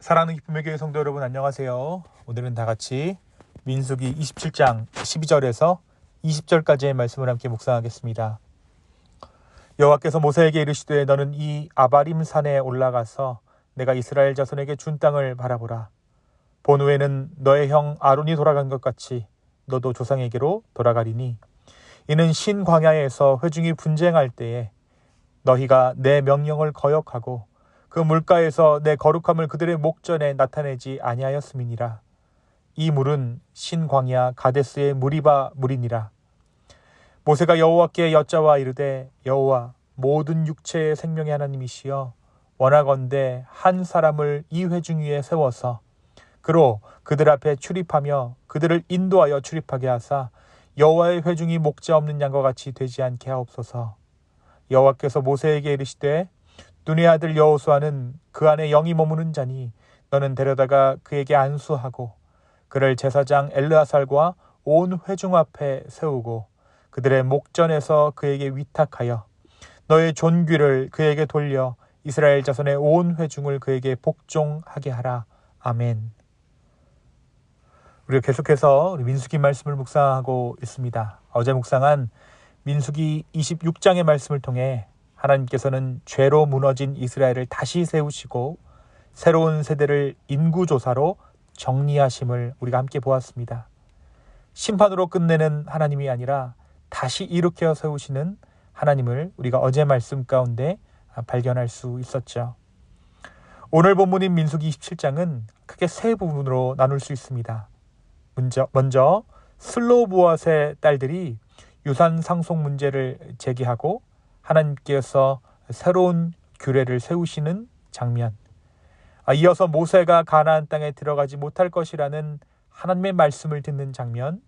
사랑하는 기쁨의 교회 성도 여러분, 안녕하세요. 오늘은 다 같이 민수기 27장 12절에서 20절까지의 말씀을 함께 묵상하겠습니다. 여호와께서 모세에게 이르시되 너는 이 아바림 산에 올라가서 내가 이스라엘 자손에게 준 땅을 바라보라. 본 후에는 너의 형 아론이 돌아간 것 같이 너도 조상에게로 돌아가리니 이는 신 광야에서 회중이 분쟁할 때에 너희가 내 명령을 거역하고 그 물가에서 내 거룩함을 그들의 목전에 나타내지 아니하였음이니라. 이 물은 신 광야 가데스의 무리바 물이니라. 모세가 여호와께 여짜와 이르되 여호와 모든 육체의 생명의 하나님이시여 원하건대 한 사람을 이 회중 위에 세워서 그로 그들 앞에 출입하며 그들을 인도하여 출입하게 하사 여호와의 회중이 목자 없는 양과 같이 되지 않게 하옵소서. 여호와께서 모세에게 이르시되 눈의 아들 여호수아는 그 안에 영이 머무는 자니 너는 데려다가 그에게 안수하고 그를 제사장 엘르아살과 온 회중 앞에 세우고 그들의 목전에서 그에게 위탁하여 너의 존귀를 그에게 돌려 이스라엘 자손의 온 회중을 그에게 복종하게 하라. 아멘. 우리가 계속해서 민수기 말씀을 묵상하고 있습니다. 어제 묵상한 민수기 26장의 말씀을 통해 하나님께서는 죄로 무너진 이스라엘을 다시 세우시고 새로운 세대를 인구조사로 정리하심을 우리가 함께 보았습니다. 심판으로 끝내는 하나님이 아니라 다시 일으켜 세우시는 하나님을 우리가 어제 말씀 가운데 발견할 수 있었죠. 오늘 본문인 민수기 27장은 크게 세 부분으로 나눌 수 있습니다. 먼저 슬로보앗의 딸들이 유산 상속 문제를 제기하고 하나님께서 새로운 규례를 세우시는 장면, 이어서 모세가 가나안 땅에 들어가지 못할 것이라는 하나님의 말씀을 듣는 장면,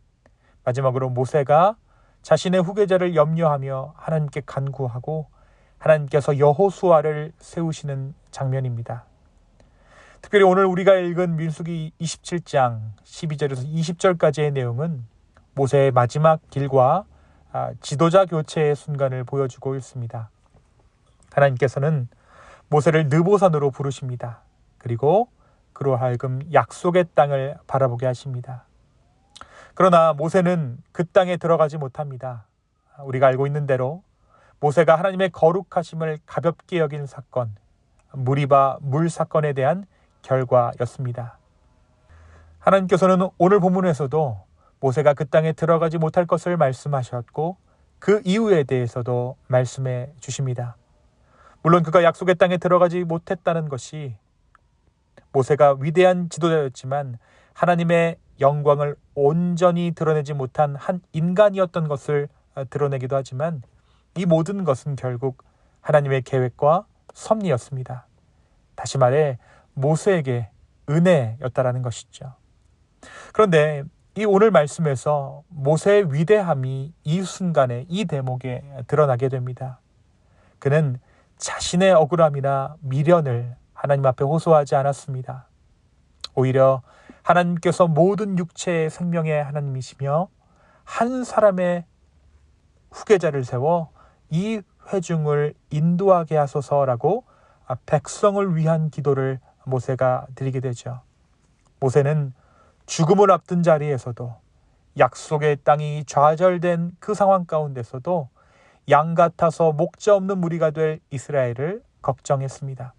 마지막으로 모세가 자신의 후계자를 염려하며 하나님께 간구하고 하나님께서 여호수아를 세우시는 장면입니다. 특별히 오늘 우리가 읽은 민수기 27장 12절에서 20절까지의 내용은 모세의 마지막 길과 지도자 교체의 순간을 보여주고 있습니다. 하나님께서는 모세를 느보산으로 부르십니다. 그리고 그로 하여금 약속의 땅을 바라보게 하십니다. 그러나 모세는 그 땅에 들어가지 못합니다. 우리가 알고 있는 대로 모세가 하나님의 거룩하심을 가볍게 여긴 사건, 무리바 물 사건에 대한 결과였습니다. 하나님께서는 오늘 본문에서도 모세가 그 땅에 들어가지 못할 것을 말씀하셨고 그 이유에 대해서도 말씀해 주십니다. 물론 그가 약속의 땅에 들어가지 못했다는 것이 모세가 위대한 지도자였지만 하나님의 영광을 온전히 드러내지 못한 한 인간이었던 것을 드러내기도 하지만 이 모든 것은 결국 하나님의 계획과 섭리였습니다. 다시 말해 모세에게 은혜였다라는 것이죠. 그런데 이 오늘 말씀에서 모세의 위대함이 이 순간에 이 대목에 드러나게 됩니다. 그는 자신의 억울함이나 미련을 하나님 앞에 호소하지 않았습니다. 오히려 하나님께서 모든 육체의 생명의 하나님이시며 한 사람의 후계자를 세워 이 회중을 인도하게 하소서라고 백성을 위한 기도를 모세가 드리게 되죠. 모세는 죽음을 앞둔 자리에서도 약속의 땅이 좌절된 그 상황 가운데서도 양 같아서 목자 없는 무리가 될 이스라엘을 걱정했습니다.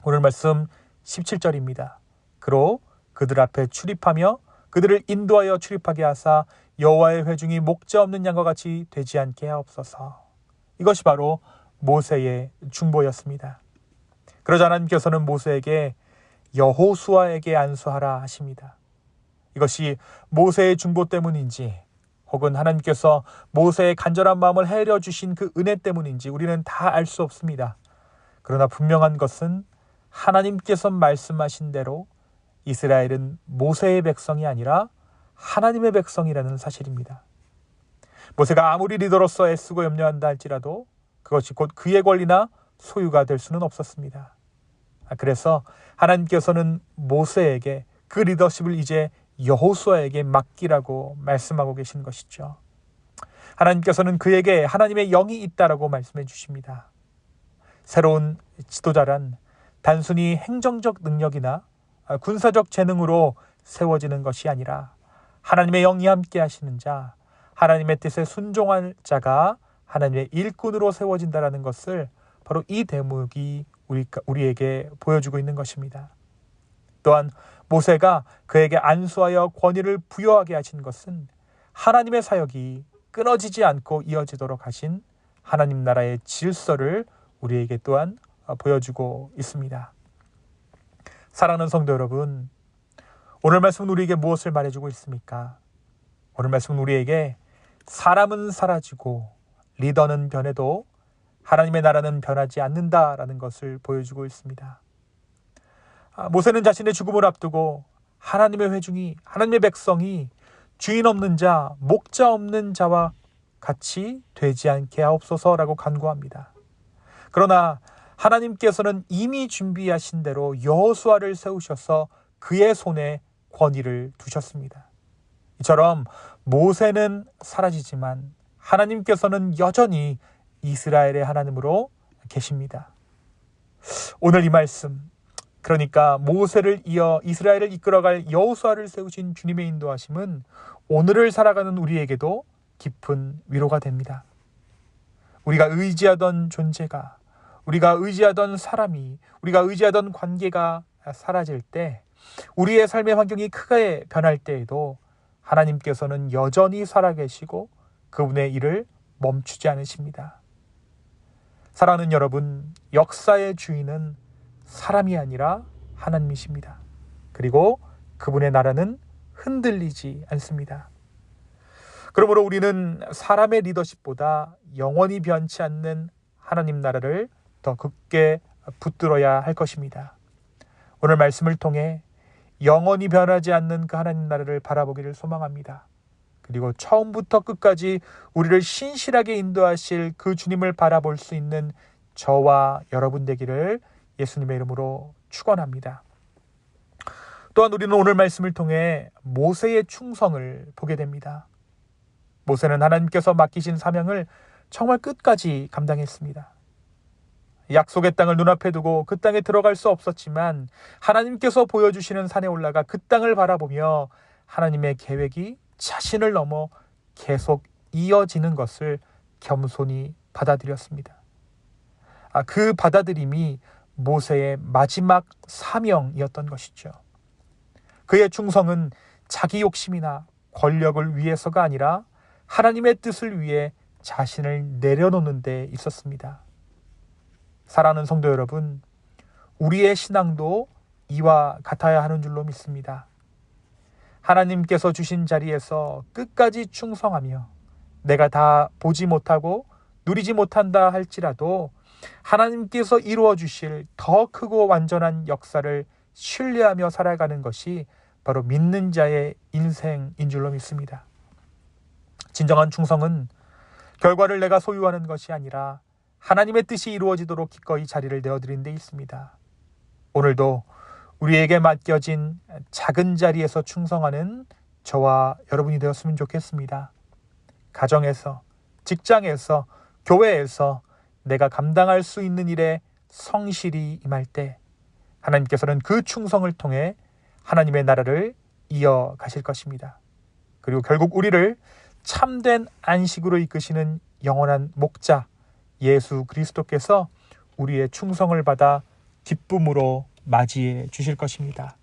오늘 말씀 17절입니다. 그로 그들 앞에 출입하며 그들을 인도하여 출입하게 하사 여호와의 회중이 목자 없는 양과 같이 되지 않게 하옵소서. 이것이 바로 모세의 중보였습니다. 그러자 하나님께서는 모세에게 여호수아에게 안수하라 하십니다. 이것이 모세의 중보 때문인지 혹은 하나님께서 모세의 간절한 마음을 헤아려 주신 그 은혜 때문인지 우리는 다 알 수 없습니다. 그러나 분명한 것은 하나님께서 말씀하신 대로 이스라엘은 모세의 백성이 아니라 하나님의 백성이라는 사실입니다. 모세가 아무리 리더로서 애쓰고 염려한다 할지라도 그것이 곧 그의 권리나 소유가 될 수는 없었습니다. 그래서 하나님께서는 모세에게 그 리더십을 이제 여호수아에게 맡기라고 말씀하고 계신 것이죠. 하나님께서는 그에게 하나님의 영이 있다라고 말씀해 주십니다. 새로운 지도자란 단순히 행정적 능력이나 군사적 재능으로 세워지는 것이 아니라 하나님의 영이 함께 하시는 자, 하나님의 뜻에 순종할 자가 하나님의 일꾼으로 세워진다는 것을 바로 이 대목이 우리에게 보여주고 있는 것입니다. 또한 모세가 그에게 안수하여 권위를 부여하게 하신 것은 하나님의 사역이 끊어지지 않고 이어지도록 하신 하나님 나라의 질서를 우리에게 또한 보여주고 있습니다. 사랑하는 성도 여러분, 오늘 말씀은 우리에게 무엇을 말해주고 있습니까? 오늘 말씀은 우리에게 사람은 사라지고 리더는 변해도 하나님의 나라는 변하지 않는다라는 것을 보여주고 있습니다. 모세는 자신의 죽음을 앞두고 하나님의 회중이, 하나님의 백성이 주인 없는 자, 목자 없는 자와 같이 되지 않게 하옵소서라고 간구합니다. 그러나 하나님께서는 이미 준비하신 대로 여호수아를 세우셔서 그의 손에 권위를 두셨습니다. 이처럼 모세는 사라지지만 하나님께서는 여전히 이스라엘의 하나님으로 계십니다. 오늘 이 말씀, 그러니까 모세를 이어 이스라엘을 이끌어갈 여호수아를 세우신 주님의 인도하심은 오늘을 살아가는 우리에게도 깊은 위로가 됩니다. 우리가 의지하던 존재가, 우리가 의지하던 사람이, 우리가 의지하던 관계가 사라질 때, 우리의 삶의 환경이 크게 변할 때에도 하나님께서는 여전히 살아계시고 그분의 일을 멈추지 않으십니다. 사랑하는 여러분, 역사의 주인은 사람이 아니라 하나님이십니다. 그리고 그분의 나라는 흔들리지 않습니다. 그러므로 우리는 사람의 리더십보다 영원히 변치 않는 하나님 나라를 더 굳게 붙들어야 할 것입니다. 오늘 말씀을 통해 영원히 변하지 않는 그 하나님 나라를 바라보기를 소망합니다. 그리고 처음부터 끝까지 우리를 신실하게 인도하실 그 주님을 바라볼 수 있는 저와 여러분 되기를 예수님의 이름으로 축원합니다. 또한 우리는 오늘 말씀을 통해 모세의 충성을 보게 됩니다. 모세는 하나님께서 맡기신 사명을 정말 끝까지 감당했습니다. 약속의 땅을 눈앞에 두고 그 땅에 들어갈 수 없었지만 하나님께서 보여주시는 산에 올라가 그 땅을 바라보며 하나님의 계획이 자신을 넘어 계속 이어지는 것을 겸손히 받아들였습니다. 그 받아들임이 모세의 마지막 사명이었던 것이죠. 그의 충성은 자기 욕심이나 권력을 위해서가 아니라 하나님의 뜻을 위해 자신을 내려놓는 데 있었습니다. 사랑하는 성도 여러분, 우리의 신앙도 이와 같아야 하는 줄로 믿습니다. 하나님께서 주신 자리에서 끝까지 충성하며 내가 다 보지 못하고 누리지 못한다 할지라도 하나님께서 이루어 주실 더 크고 완전한 역사를 신뢰하며 살아가는 것이 바로 믿는 자의 인생인 줄로 믿습니다. 진정한 충성은 결과를 내가 소유하는 것이 아니라 하나님의 뜻이 이루어지도록 기꺼이 자리를 내어드린 데 있습니다. 오늘도 우리에게 맡겨진 작은 자리에서 충성하는 저와 여러분이 되었으면 좋겠습니다. 가정에서, 직장에서, 교회에서 내가 감당할 수 있는 일에 성실히 임할 때 하나님께서는 그 충성을 통해 하나님의 나라를 이어가실 것입니다. 그리고 결국 우리를 참된 안식으로 이끄시는 영원한 목자 예수 그리스도께서 우리의 충성을 받아 기쁨으로 맞이해 주실 것입니다.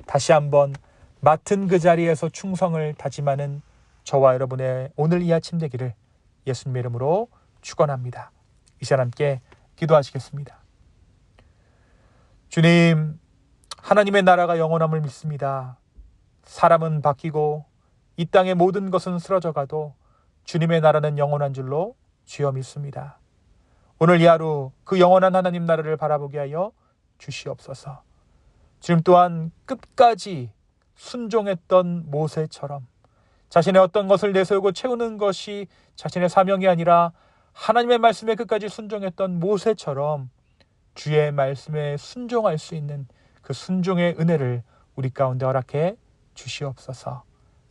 다시 한번 맡은 그 자리에서 충성을 다짐하는 저와 여러분의 오늘 이 아침 되기를 예수님의 이름으로 축원합니다. 이 시간 함께 기도하시겠습니다. 주님, 하나님의 나라가 영원함을 믿습니다. 사람은 바뀌고 이 땅의 모든 것은 쓰러져 가도 주님의 나라는 영원한 줄로 주여 믿습니다. 오늘 이 하루 그 영원한 하나님 나라를 바라보게 하여 주시옵소서. 주님 또한 끝까지 순종했던 모세처럼 자신의 어떤 것을 내세우고 채우는 것이 자신의 사명이 아니라 하나님의 말씀에 끝까지 순종했던 모세처럼 주의 말씀에 순종할 수 있는 그 순종의 은혜를 우리 가운데 허락해 주시옵소서.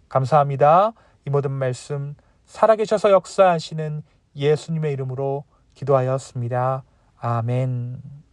감사합니다. 이 모든 말씀 살아계셔서 역사하시는 예수님의 이름으로 기도하였습니다. 아멘.